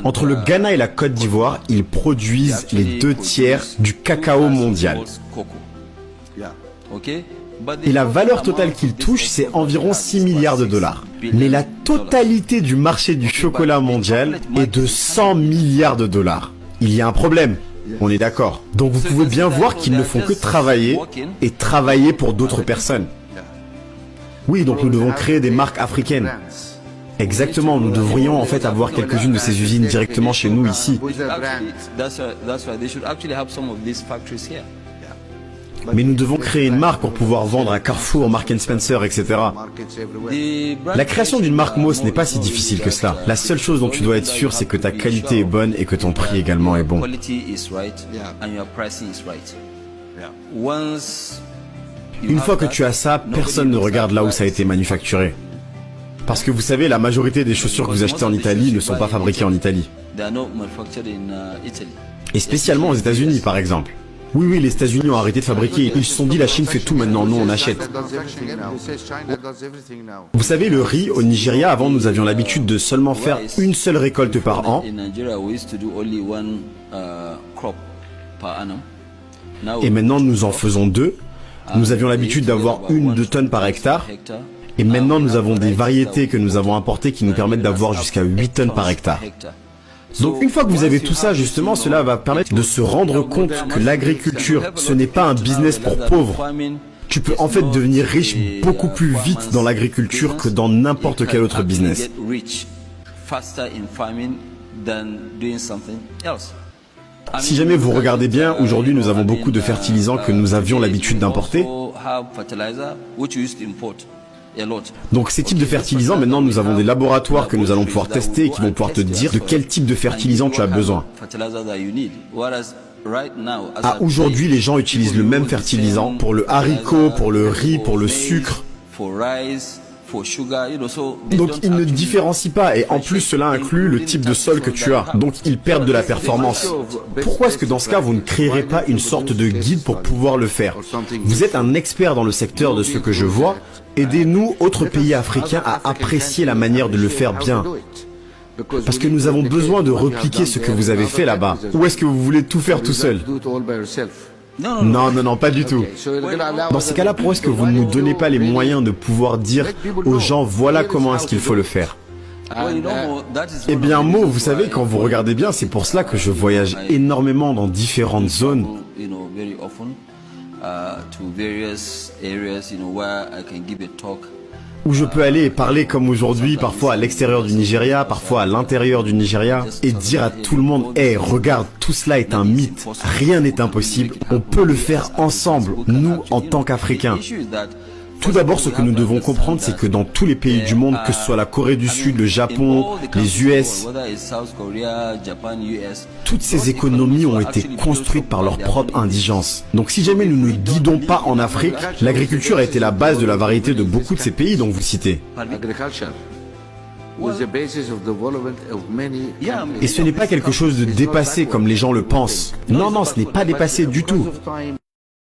Entre le Ghana et la Côte d'Ivoire, ils produisent les 2/3 du cacao mondial. Et la valeur totale qu'ils touchent, c'est environ 6 milliards de dollars. Mais la totalité du marché du chocolat mondial est de 100 milliards de dollars. Il y a un problème, on est d'accord. Donc vous pouvez bien voir qu'ils ne font que travailler et travailler pour d'autres personnes. Oui, donc nous devons créer des marques africaines. Exactement, nous devrions en fait avoir quelques-unes de ces usines directement chez nous ici. Mais nous devons créer une marque pour pouvoir vendre à Carrefour, Marks & Spencer, etc. La création d'une marque Mo, ce n'est pas si difficile que cela. La seule chose dont tu dois être sûr, c'est que ta qualité est bonne et que ton prix également est bon. Une fois que tu as ça, personne ne regarde là où ça a été manufacturé. Parce que vous savez, la majorité des chaussures que vous achetez en Italie ne sont pas fabriquées en Italie. Et spécialement aux États-Unis, par exemple. Oui, les États-Unis ont arrêté de fabriquer. Ils se sont dit, la Chine fait tout maintenant, nous on achète. Vous savez, le riz au Nigeria, avant nous avions l'habitude de seulement faire une seule récolte par an. Et maintenant nous en faisons deux. Nous avions l'habitude d'avoir 1-2 tonnes par hectare. Et maintenant nous avons des variétés que nous avons importées qui nous permettent d'avoir jusqu'à 8 tonnes par hectare. Donc une fois que vous avez tout ça, justement, cela va permettre de se rendre compte que l'agriculture, ce n'est pas un business pour pauvres. Tu peux en fait devenir riche beaucoup plus vite dans l'agriculture que dans n'importe quel autre business. Si jamais vous regardez bien, aujourd'hui nous avons beaucoup de fertilisants que nous avions l'habitude d'importer. Donc ces types de fertilisants, maintenant nous avons des laboratoires que nous allons pouvoir tester et qui vont pouvoir te dire de quel type de fertilisant tu as besoin. Aujourd'hui, les gens utilisent le même fertilisant pour le haricot, pour le riz, pour le sucre. Donc ils ne différencient pas et en plus cela inclut le type de sol que tu as. Donc ils perdent de la performance. Pourquoi est-ce que dans ce cas vous ne créerez pas une sorte de guide pour pouvoir le faire? Vous êtes un expert dans le secteur de ce que je vois. Aidez-nous, autres pays africains, à apprécier la manière de le faire bien. Parce que nous avons besoin de repliquer ce que vous avez fait là-bas. Ou est-ce que vous voulez tout faire tout seul? Non, pas du tout. Dans ces cas-là, pourquoi est-ce que vous ne nous donnez pas les moyens de pouvoir dire aux gens, voilà comment est-ce qu'il faut le faire? Eh bien, Mo, vous savez, quand vous regardez bien, c'est pour cela que je voyage énormément dans différentes zones. Où je peux aller et parler comme aujourd'hui, parfois à l'extérieur du Nigeria, parfois à l'intérieur du Nigeria, et dire à tout le monde, hey, regarde, tout cela est un mythe, rien n'est impossible, on peut le faire ensemble, nous en tant qu'Africains. Tout d'abord, ce que nous devons comprendre, c'est que dans tous les pays du monde, que ce soit la Corée du Sud, le Japon, les US, toutes ces économies ont été construites par leur propre indigence. Donc si jamais nous ne guidons pas en Afrique, l'agriculture a été la base de la variété de beaucoup de ces pays dont vous citez. Et ce n'est pas quelque chose de dépassé comme les gens le pensent. Non, ce n'est pas dépassé du tout.